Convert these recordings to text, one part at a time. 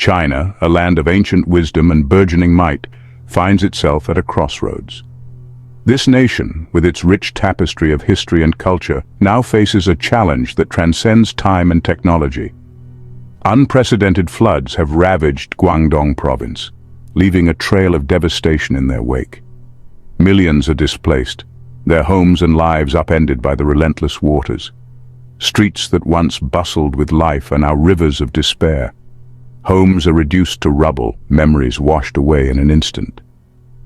China, a land of ancient wisdom and burgeoning might, finds itself at a crossroads. This nation, with its rich tapestry of history and culture, now faces a challenge that transcends time and technology. Unprecedented floods have ravaged Guangdong province, leaving a trail of devastation in their wake. Millions are displaced, their homes and lives upended by the relentless waters. Streets that once bustled with life are now rivers of despair. Homes are reduced to rubble, memories washed away in an instant.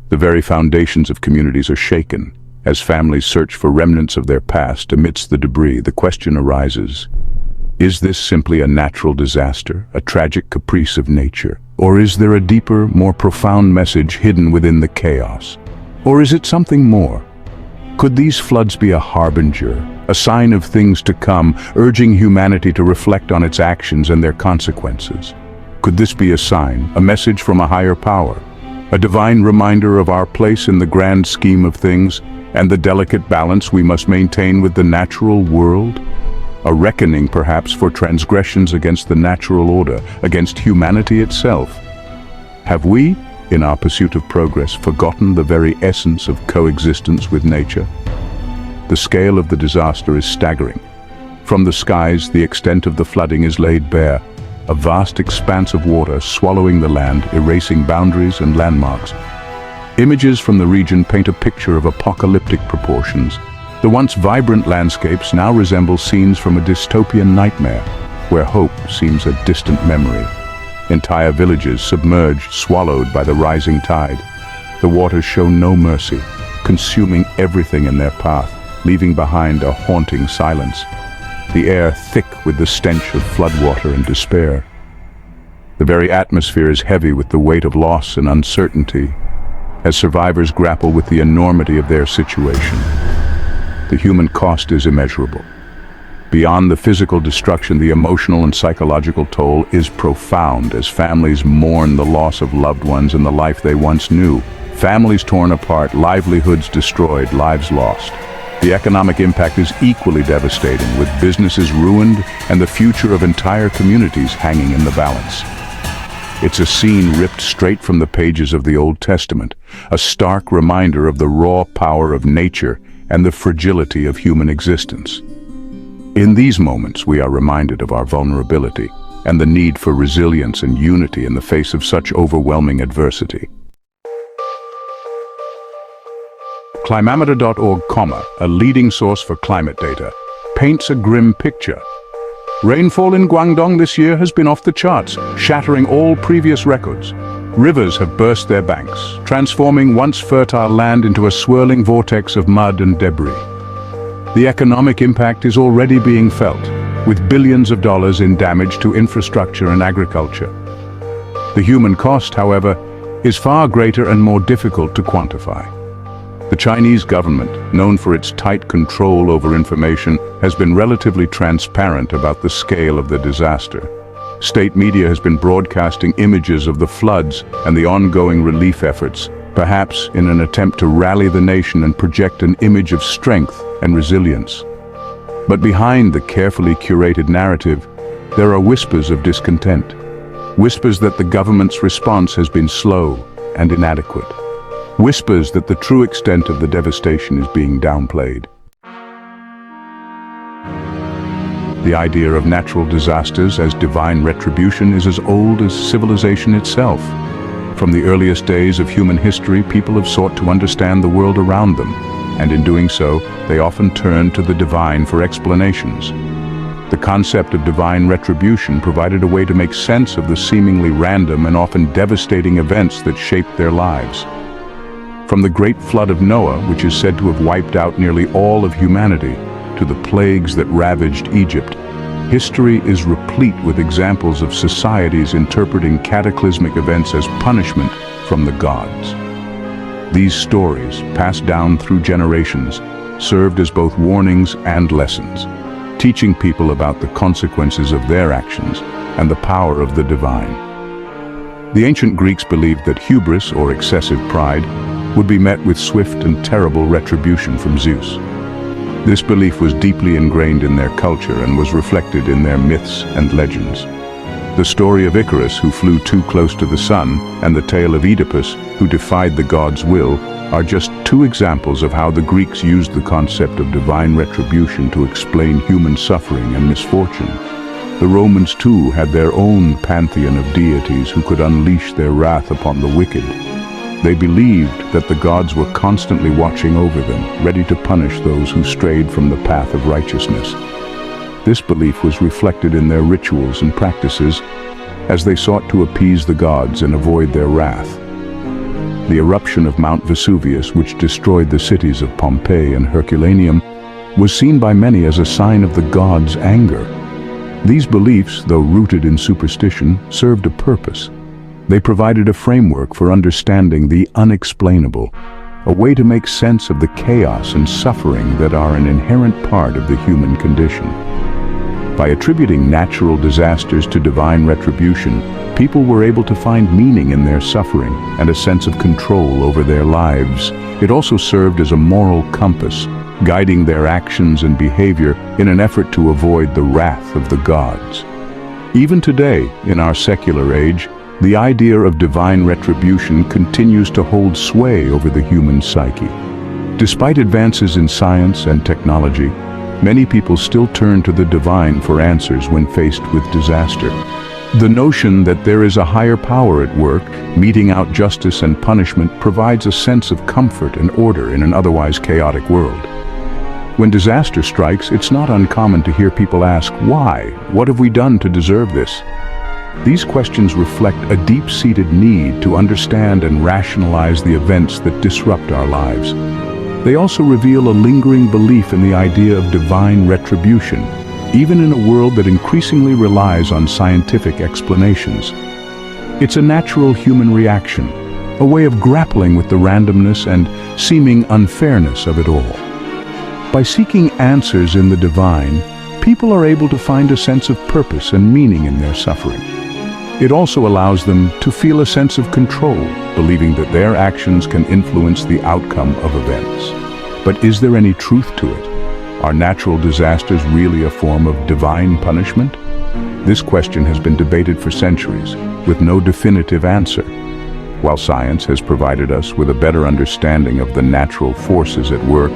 The very foundations of communities are shaken. As families search for remnants of their past amidst the debris, the question arises: is this simply a natural disaster, a tragic caprice of nature? Or is there a deeper, more profound message hidden within the chaos? Or is it something more? Could these floods be a harbinger, a sign of things to come, urging humanity to reflect on its actions and their consequences? Could this be a sign, a message from a higher power, a divine reminder of our place in the grand scheme of things and the delicate balance we must maintain with the natural world? A reckoning, perhaps, for transgressions against the natural order, against humanity itself. Have we, in our pursuit of progress, forgotten the very essence of coexistence with nature? The scale of the disaster is staggering. From the skies, the extent of the flooding is laid bare, a vast expanse of water swallowing the land, erasing boundaries and landmarks. Images from the region paint a picture of apocalyptic proportions. The once vibrant landscapes now resemble scenes from a dystopian nightmare, where hope seems a distant memory. Entire villages submerged, swallowed by the rising tide. The waters show no mercy, consuming everything in their path, leaving behind a haunting silence. The air thick with the stench of floodwater and despair. The very atmosphere is heavy with the weight of loss and uncertainty, as survivors grapple with the enormity of their situation. The human cost is immeasurable. Beyond the physical destruction, the emotional and psychological toll is profound as families mourn the loss of loved ones and the life they once knew. Families torn apart, livelihoods destroyed, lives lost. The economic impact is equally devastating, with businesses ruined and the future of entire communities hanging in the balance. It's a scene ripped straight from the pages of the Old Testament, a stark reminder of the raw power of nature and the fragility of human existence. In these moments, we are reminded of our vulnerability and the need for resilience and unity in the face of such overwhelming adversity. Climameter.org, a leading source for climate data, paints a grim picture. Rainfall in Guangdong this year has been off the charts, shattering all previous records. Rivers have burst their banks, transforming once fertile land into a swirling vortex of mud and debris. The economic impact is already being felt, with billions of dollars in damage to infrastructure and agriculture. The human cost, however, is far greater and more difficult to quantify. The Chinese government, known for its tight control over information, has been relatively transparent about the scale of the disaster. State media has been broadcasting images of the floods and the ongoing relief efforts, perhaps in an attempt to rally the nation and project an image of strength and resilience. But behind the carefully curated narrative, there are whispers of discontent, whispers that the government's response has been slow and inadequate, whispers that the true extent of the devastation is being downplayed. The idea of natural disasters as divine retribution is as old as civilization itself. From the earliest days of human history, people have sought to understand the world around them, and in doing so, they often turn to the divine for explanations. The concept of divine retribution provided a way to make sense of the seemingly random and often devastating events that shaped their lives. From the great flood of Noah, which is said to have wiped out nearly all of humanity, to the plagues that ravaged Egypt, history is replete with examples of societies interpreting cataclysmic events as punishment from the gods. These stories, passed down through generations, served as both warnings and lessons, teaching people about the consequences of their actions and the power of the divine. The ancient Greeks believed that hubris, or excessive pride, would be met with swift and terrible retribution from Zeus. This belief was deeply ingrained in their culture and was reflected in their myths and legends. The story of Icarus, who flew too close to the sun, and the tale of Oedipus, who defied the god's will, are just two examples of how the Greeks used the concept of divine retribution to explain human suffering and misfortune. The Romans too had their own pantheon of deities who could unleash their wrath upon the wicked. They believed that the gods were constantly watching over them, ready to punish those who strayed from the path of righteousness. This belief was reflected in their rituals and practices as they sought to appease the gods and avoid their wrath. The eruption of Mount Vesuvius, which destroyed the cities of Pompeii and Herculaneum, was seen by many as a sign of the gods' anger. These beliefs, though rooted in superstition, served a purpose. They provided a framework for understanding the unexplainable, a way to make sense of the chaos and suffering that are an inherent part of the human condition. By attributing natural disasters to divine retribution, people were able to find meaning in their suffering and a sense of control over their lives. It also served as a moral compass, guiding their actions and behavior in an effort to avoid the wrath of the gods. Even today, in our secular age, the idea of divine retribution continues to hold sway over the human psyche. Despite advances in science and technology, many people still turn to the divine for answers when faced with disaster. The notion that there is a higher power at work, meting out justice and punishment, provides a sense of comfort and order in an otherwise chaotic world. When disaster strikes, it's not uncommon to hear people ask, why? What have we done to deserve this? These questions reflect a deep-seated need to understand and rationalize the events that disrupt our lives. They also reveal a lingering belief in the idea of divine retribution, even in a world that increasingly relies on scientific explanations. It's a natural human reaction, a way of grappling with the randomness and seeming unfairness of it all. By seeking answers in the divine, people are able to find a sense of purpose and meaning in their suffering. It also allows them to feel a sense of control, believing that their actions can influence the outcome of events. But is there any truth to it? Are natural disasters really a form of divine punishment? This question has been debated for centuries, with no definitive answer. While science has provided us with a better understanding of the natural forces at work,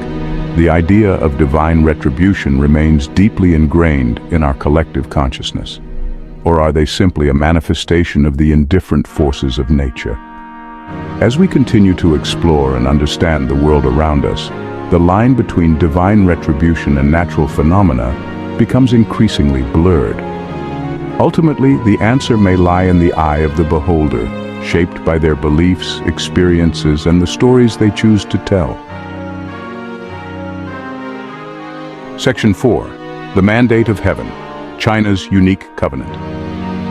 the idea of divine retribution remains deeply ingrained in our collective consciousness. Or are they simply a manifestation of the indifferent forces of nature? As we continue to explore and understand the world around us, the line between divine retribution and natural phenomena becomes increasingly blurred. Ultimately, the answer may lie in the eye of the beholder, shaped by their beliefs, experiences, and the stories they choose to tell. Section 4. The Mandate of Heaven, China's Unique Covenant.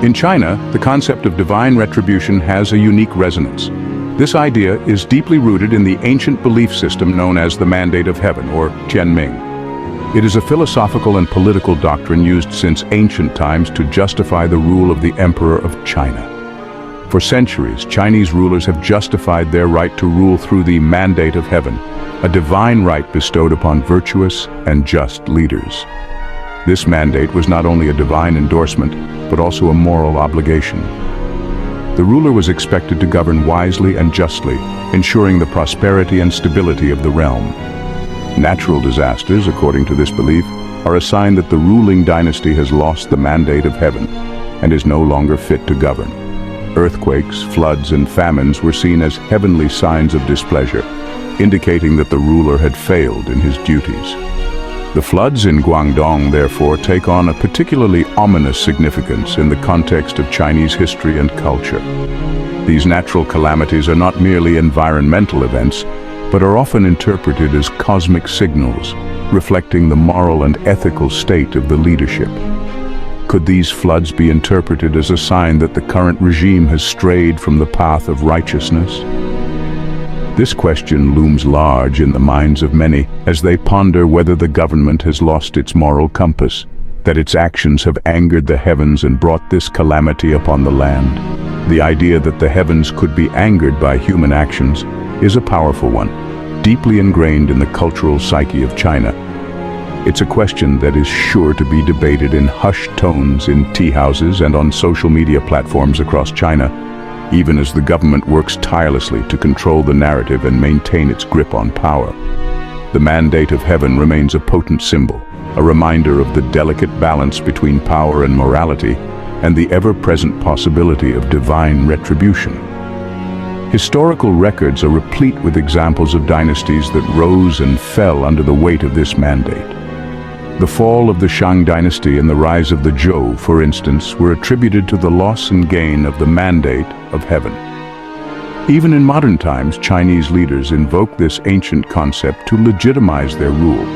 In China, the concept of divine retribution has a unique resonance. This idea is deeply rooted in the ancient belief system known as the Mandate of Heaven, or Tianming. It is a philosophical and political doctrine used since ancient times to justify the rule of the Emperor of China. For centuries, Chinese rulers have justified their right to rule through the Mandate of Heaven, a divine right bestowed upon virtuous and just leaders. This mandate was not only a divine endorsement, but also a moral obligation. The ruler was expected to govern wisely and justly, ensuring the prosperity and stability of the realm. Natural disasters, according to this belief, are a sign that the ruling dynasty has lost the mandate of heaven and is no longer fit to govern. Earthquakes, floods, and famines were seen as heavenly signs of displeasure, indicating that the ruler had failed in his duties. The floods in Guangdong, therefore, take on a particularly ominous significance in the context of Chinese history and culture. These natural calamities are not merely environmental events, but are often interpreted as cosmic signals, reflecting the moral and ethical state of the leadership. Could these floods be interpreted as a sign that the current regime has strayed from the path of righteousness? This question looms large in the minds of many as they ponder whether the government has lost its moral compass, that its actions have angered the heavens and brought this calamity upon the land. The idea that the heavens could be angered by human actions is a powerful one, deeply ingrained in the cultural psyche of China. It's a question that is sure to be debated in hushed tones in tea houses and on social media platforms across China, even as the government works tirelessly to control the narrative and maintain its grip on power. The mandate of heaven remains a potent symbol, a reminder of the delicate balance between power and morality, and the ever-present possibility of divine retribution. Historical records are replete with examples of dynasties that rose and fell under the weight of this mandate. The fall of the Shang dynasty and the rise of the HYEW, for instance, were attributed to the loss and gain of the mandate of heaven. Even in modern times, Chinese leaders invoke this ancient concept to legitimize their rule,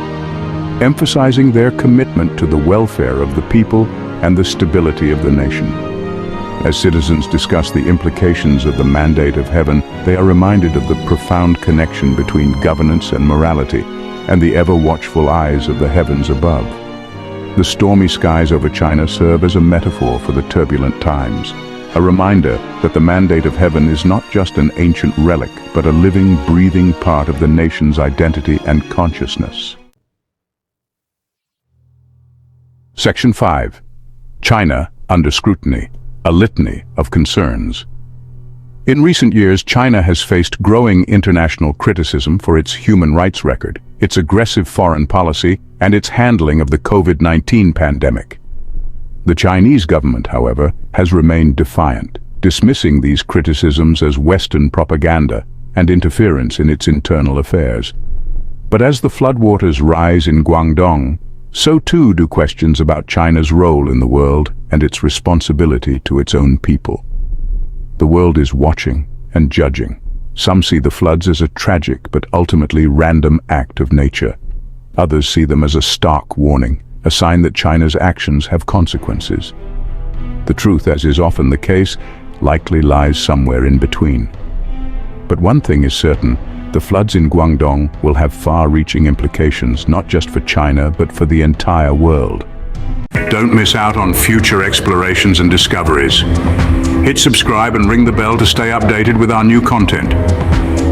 emphasizing their commitment to the welfare of the people and the stability of the nation. As citizens discuss the implications of the mandate of heaven, they are reminded of the profound connection between governance and morality, and the ever-watchful eyes of the heavens above. The stormy skies over China serve as a metaphor for the turbulent times, a reminder that the mandate of heaven is not just an ancient relic, but a living, breathing part of the nation's identity and consciousness. Section 5. China under scrutiny, a litany of concerns. In recent years, China has faced growing international criticism for its human rights record, its aggressive foreign policy, and its handling of the COVID-19 pandemic. The Chinese government, however, has remained defiant, dismissing these criticisms as Western propaganda and interference in its internal affairs. But as the floodwaters rise in Guangdong, so too do questions about China's role in the world and its responsibility to its own people. The world is watching and judging. Some see the floods as a tragic but ultimately random act of nature. Others see them as a stark warning, a sign that China's actions have consequences. The truth, as is often the case, likely lies somewhere in between. But one thing is certain: the floods in Guangdong will have far-reaching implications, not just for China, but for the entire world. Don't miss out on future explorations and discoveries. Hit subscribe and ring the bell to stay updated with our new content.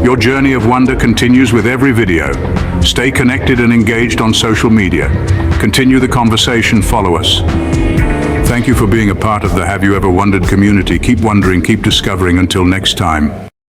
Your journey of wonder continues with every video. Stay connected and engaged on social media. Continue the conversation, follow us. Thank you for being a part of the Have You Ever Wondered community. Keep wondering, keep discovering. Until next time.